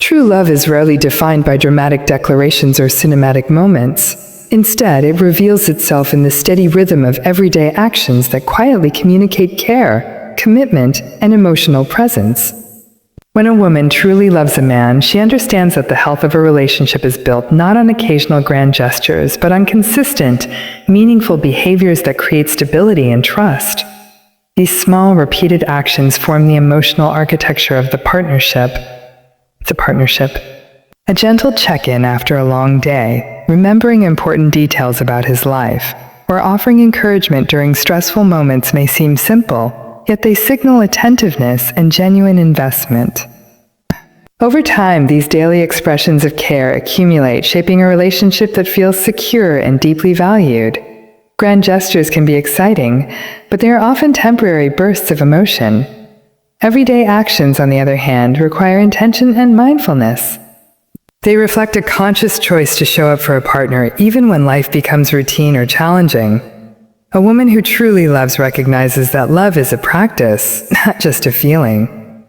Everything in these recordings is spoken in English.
True love is rarely defined by dramatic declarations or cinematic moments. Instead, it reveals itself in the steady rhythm of everyday actions that quietly communicate care, commitment, and emotional presence. When a woman truly loves a man, she understands that the health of a relationship is built not on occasional grand gestures, but on consistent, meaningful behaviors that create stability and trust. These small, repeated actions form the emotional architecture of the partnership. A gentle check-in after a long day, remembering important details about his life, or offering encouragement during stressful moments may seem simple, yet they signal attentiveness and genuine investment. Over time, these daily expressions of care accumulate, shaping a relationship that feels secure and deeply valued. Grand gestures can be exciting, but they are often temporary bursts of emotion. Everyday actions, on the other hand, require intention and mindfulness. They reflect a conscious choice to show up for a partner even when life becomes routine or challenging. A woman who truly loves recognizes that love is a practice, not just a feeling.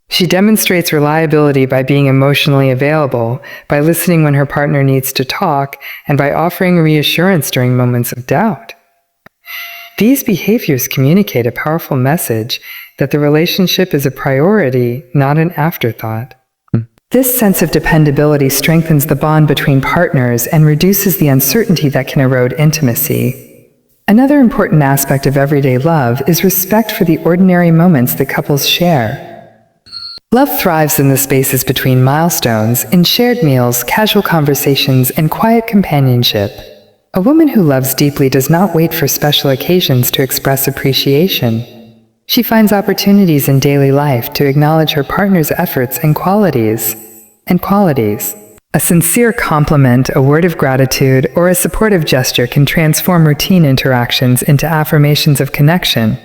She demonstrates reliability by being emotionally available, by listening when her partner needs to talk, and by offering reassurance during moments of doubt. These behaviors communicate a powerful message that the relationship is a priority, not an afterthought. This sense of dependability strengthens the bond between partners and reduces the uncertainty that can erode intimacy. Another important aspect of everyday love is respect for the ordinary moments that couples share. Love thrives in the spaces between milestones, in shared meals, casual conversations, and quiet companionship. A woman who loves deeply does not wait for special occasions to express appreciation. She finds opportunities in daily life to acknowledge her partner's efforts and qualities. A sincere compliment, a word of gratitude, or a supportive gesture can transform routine interactions into affirmations of connection.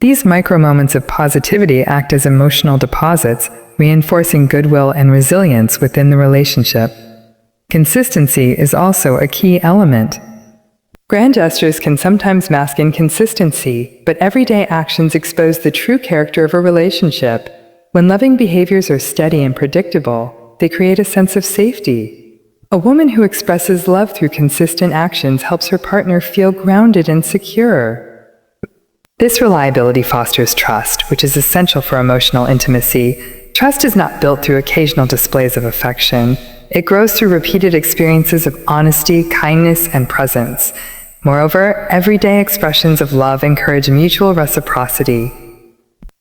These micro-moments of positivity act as emotional deposits, reinforcing goodwill and resilience within the relationship. Consistency is also a key element. Grand gestures can sometimes mask inconsistency, but everyday actions expose the true character of a relationship. When loving behaviors are steady and predictable, they create a sense of safety. A woman who expresses love through consistent actions helps her partner feel grounded and secure. This reliability fosters trust, which is essential for emotional intimacy. Trust is not built through occasional displays of affection. It grows through repeated experiences of honesty, kindness, and presence. Moreover, everyday expressions of love encourage mutual reciprocity.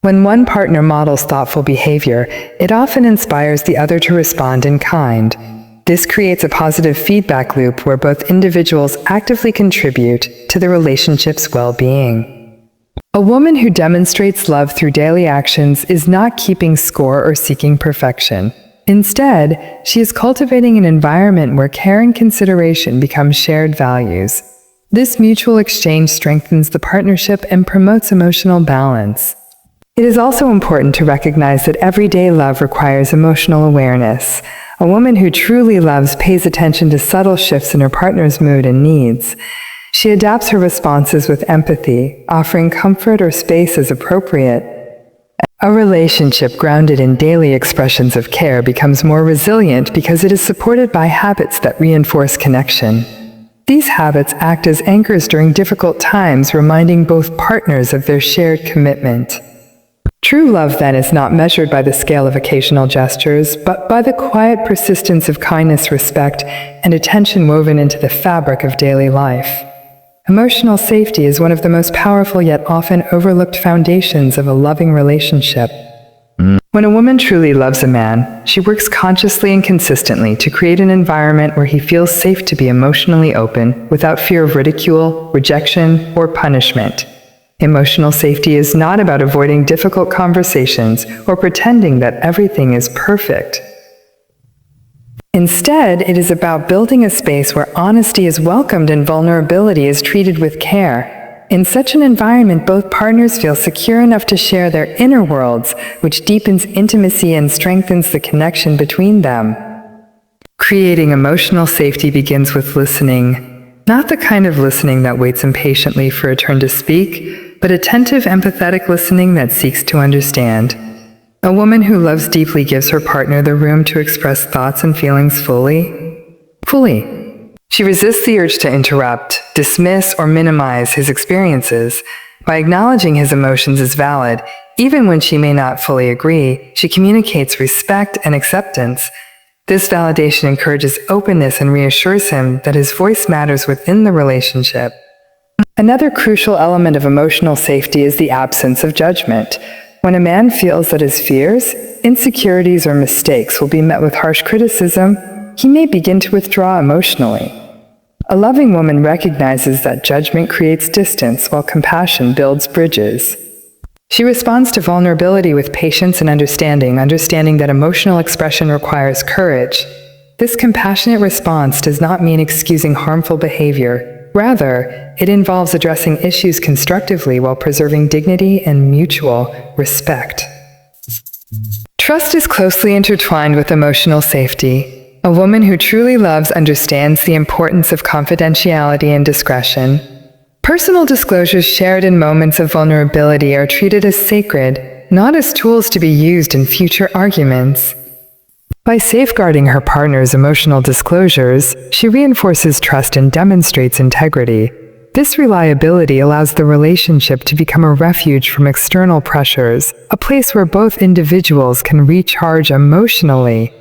When one partner models thoughtful behavior, it often inspires the other to respond in kind. This creates a positive feedback loop where both individuals actively contribute to the relationship's well-being. A woman who demonstrates love through daily actions is not keeping score or seeking perfection. Instead, she is cultivating an environment where care and consideration become shared values. This mutual exchange strengthens the partnership and promotes emotional balance. It is also important to recognize that everyday love requires emotional awareness. A woman who truly loves pays attention to subtle shifts in her partner's mood and needs. She adapts her responses with empathy, offering comfort or space as appropriate. A relationship grounded in daily expressions of care becomes more resilient because it is supported by habits that reinforce connection. These habits act as anchors during difficult times, reminding both partners of their shared commitment. True love, then, is not measured by the scale of occasional gestures, but by the quiet persistence of kindness, respect, and attention woven into the fabric of daily life. Emotional safety is one of the most powerful yet often overlooked foundations of a loving relationship. When a woman truly loves a man, she works consciously and consistently to create an environment where he feels safe to be emotionally open without fear of ridicule, rejection, or punishment. Emotional safety is not about avoiding difficult conversations or pretending that everything is perfect. Instead, it is about building a space where honesty is welcomed and vulnerability is treated with care. In such an environment, both partners feel secure enough to share their inner worlds, which deepens intimacy and strengthens the connection between them. Creating emotional safety begins with listening, not the kind of listening that waits impatiently for a turn to speak, but attentive, empathetic listening that seeks to understand. A woman who loves deeply gives her partner the room to express thoughts and feelings fully. She resists the urge to interrupt, dismiss, or minimize his experiences. By acknowledging his emotions as valid, even when she may not fully agree, she communicates respect and acceptance. This validation encourages openness and reassures him that his voice matters within the relationship. Another crucial element of emotional safety is the absence of judgment. When a man feels that his fears, insecurities, or mistakes will be met with harsh criticism, he may begin to withdraw emotionally. A loving woman recognizes that judgment creates distance while compassion builds bridges. She responds to vulnerability with patience and understanding that emotional expression requires courage. This compassionate response does not mean excusing harmful behavior. Rather, it involves addressing issues constructively while preserving dignity and mutual respect. Trust is closely intertwined with emotional safety. A woman who truly loves understands the importance of confidentiality and discretion. Personal disclosures shared in moments of vulnerability are treated as sacred, not as tools to be used in future arguments. By safeguarding her partner's emotional disclosures, she reinforces trust and demonstrates integrity. This reliability allows the relationship to become a refuge from external pressures, a place where both individuals can recharge emotionally.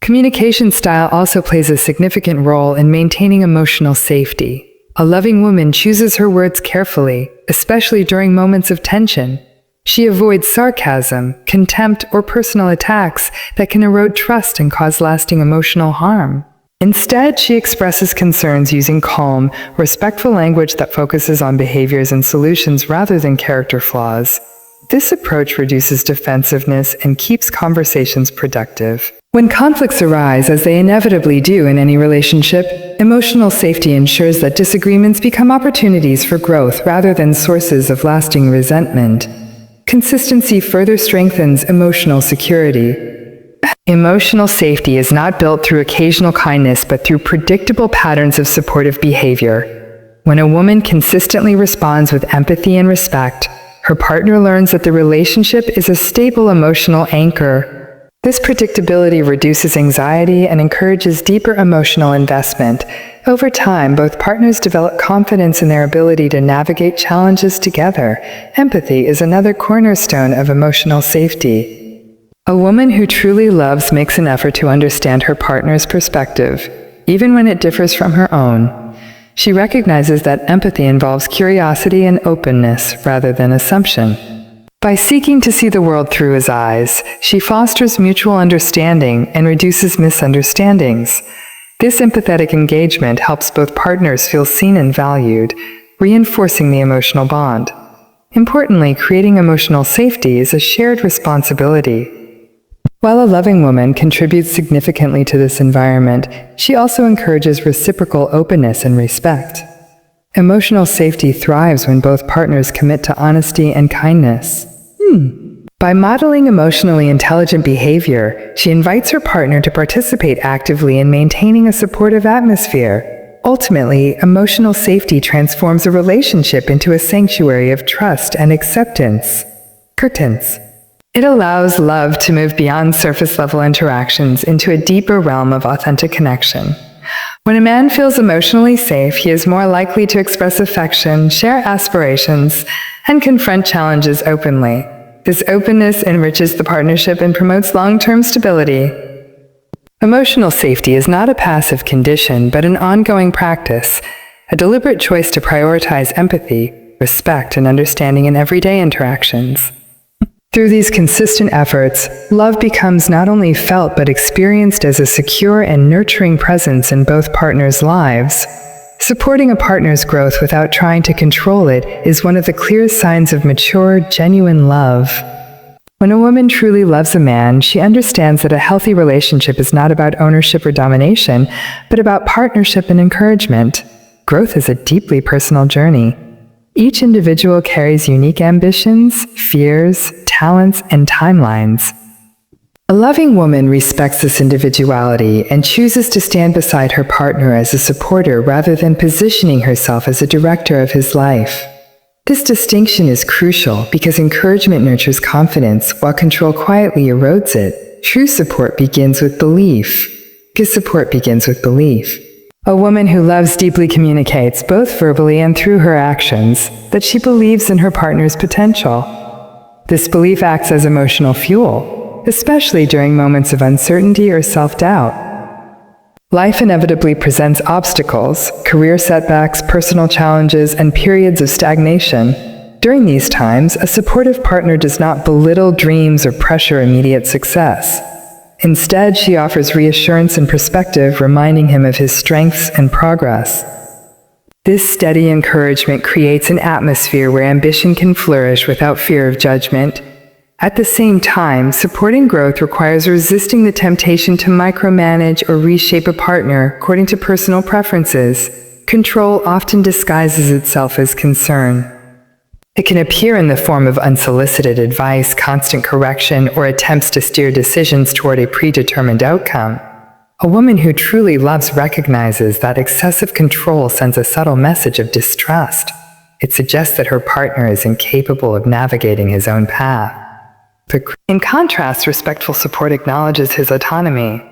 Communication style also plays a significant role in maintaining emotional safety. A loving woman chooses her words carefully, especially during moments of tension. She avoids sarcasm, contempt, or personal attacks that can erode trust and cause lasting emotional harm. Instead, she expresses concerns using calm, respectful language that focuses on behaviors and solutions rather than character flaws. This approach reduces defensiveness and keeps conversations productive. When conflicts arise, as they inevitably do in any relationship, emotional safety ensures that disagreements become opportunities for growth rather than sources of lasting resentment. Consistency further strengthens emotional security. Emotional safety is not built through occasional kindness but through predictable patterns of supportive behavior. When a woman consistently responds with empathy and respect, her partner learns that the relationship is a stable emotional anchor. This predictability reduces anxiety and encourages deeper emotional investment. Over time, both partners develop confidence in their ability to navigate challenges together. Empathy is another cornerstone of emotional safety. A woman who truly loves makes an effort to understand her partner's perspective, even when it differs from her own. She recognizes that empathy involves curiosity and openness rather than assumption. By seeking to see the world through his eyes, she fosters mutual understanding and reduces misunderstandings. This empathetic engagement helps both partners feel seen and valued, reinforcing the emotional bond. Importantly, creating emotional safety is a shared responsibility. While a loving woman contributes significantly to this environment, she also encourages reciprocal openness and respect. Emotional safety thrives when both partners commit to honesty and kindness. By modeling emotionally intelligent behavior, she invites her partner to participate actively in maintaining a supportive atmosphere. Ultimately, emotional safety transforms a relationship into a sanctuary of trust and acceptance. Curtains. It allows love to move beyond surface-level interactions into a deeper realm of authentic connection. When a man feels emotionally safe, he is more likely to express affection, share aspirations, and confront challenges openly. This openness enriches the partnership and promotes long-term stability. Emotional safety is not a passive condition, but an ongoing practice, a deliberate choice to prioritize empathy, respect, and understanding in everyday interactions. Through these consistent efforts, love becomes not only felt but experienced as a secure and nurturing presence in both partners' lives. Supporting a partner's growth without trying to control it is one of the clearest signs of mature, genuine love. When a woman truly loves a man, she understands that a healthy relationship is not about ownership or domination, but about partnership and encouragement. Growth is a deeply personal journey. Each individual carries unique ambitions, fears, talents, and timelines. A loving woman respects this individuality and chooses to stand beside her partner as a supporter rather than positioning herself as a director of his life. This distinction is crucial because encouragement nurtures confidence while control quietly erodes it. True support begins with belief. Because support begins with belief. A woman who loves deeply communicates, both verbally and through her actions, that she believes in her partner's potential. This belief acts as emotional fuel, especially during moments of uncertainty or self-doubt. Life inevitably presents obstacles, career setbacks, personal challenges, and periods of stagnation. During these times, a supportive partner does not belittle dreams or pressure immediate success. Instead, she offers reassurance and perspective, reminding him of his strengths and progress. This steady encouragement creates an atmosphere where ambition can flourish without fear of judgment. At the same time, supporting growth requires resisting the temptation to micromanage or reshape a partner according to personal preferences. Control often disguises itself as concern. It can appear in the form of unsolicited advice, constant correction, or attempts to steer decisions toward a predetermined outcome. A woman who truly loves recognizes that excessive control sends a subtle message of distrust. It suggests that her partner is incapable of navigating his own path. In contrast, respectful support acknowledges his autonomy.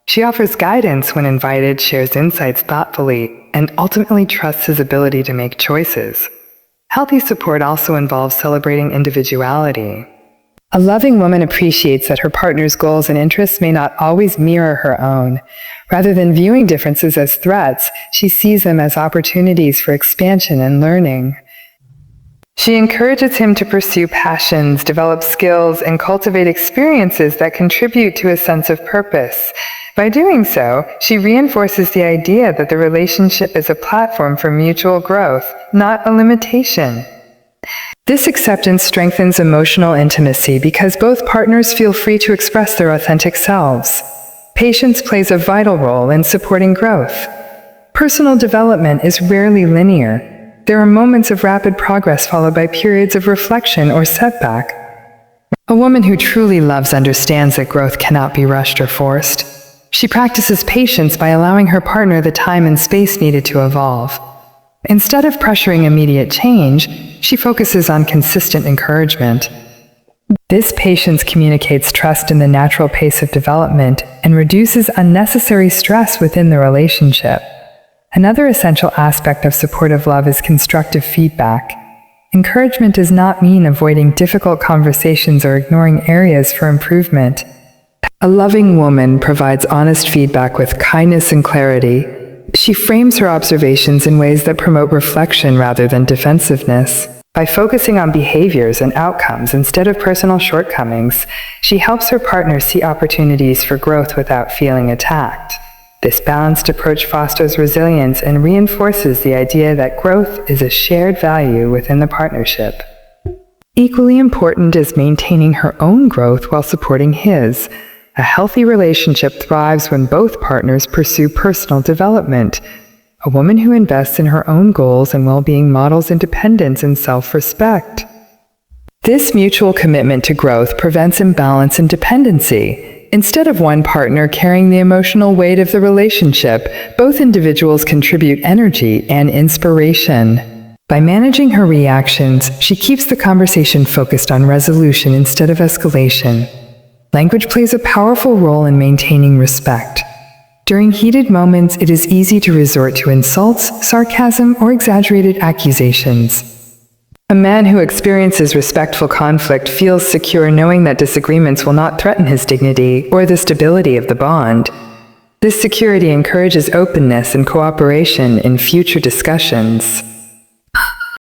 She offers guidance when invited, shares insights thoughtfully, and ultimately trusts his ability to make choices. Healthy support also involves celebrating individuality. A loving woman appreciates that her partner's goals and interests may not always mirror her own. Rather than viewing differences as threats, she sees them as opportunities for expansion and learning. She encourages him to pursue passions, develop skills, and cultivate experiences that contribute to a sense of purpose. By doing so, she reinforces the idea that the relationship is a platform for mutual growth, not a limitation. This acceptance strengthens emotional intimacy because both partners feel free to express their authentic selves. Patience plays a vital role in supporting growth. Personal development is rarely linear. There are moments of rapid progress followed by periods of reflection or setback. A woman who truly loves understands that growth cannot be rushed or forced. She practices patience by allowing her partner the time and space needed to evolve. Instead of pressuring immediate change, she focuses on consistent encouragement. This patience communicates trust in the natural pace of development and reduces unnecessary stress within the relationship. Another essential aspect of supportive love is constructive feedback. Encouragement does not mean avoiding difficult conversations or ignoring areas for improvement. A loving woman provides honest feedback with kindness and clarity. She frames her observations in ways that promote reflection rather than defensiveness. By focusing on behaviors and outcomes instead of personal shortcomings, she helps her partner see opportunities for growth without feeling attacked. This balanced approach fosters resilience and reinforces the idea that growth is a shared value within the partnership. Equally important is maintaining her own growth while supporting his. A healthy relationship thrives when both partners pursue personal development. A woman who invests in her own goals and well-being models independence and self-respect. This mutual commitment to growth prevents imbalance and dependency. Instead of one partner carrying the emotional weight of the relationship, both individuals contribute energy and inspiration. By managing her reactions, she keeps the conversation focused on resolution instead of escalation. Language plays a powerful role in maintaining respect. During heated moments, it is easy to resort to insults, sarcasm, or exaggerated accusations. A man who experiences respectful conflict feels secure knowing that disagreements will not threaten his dignity or the stability of the bond. This security encourages openness and cooperation in future discussions.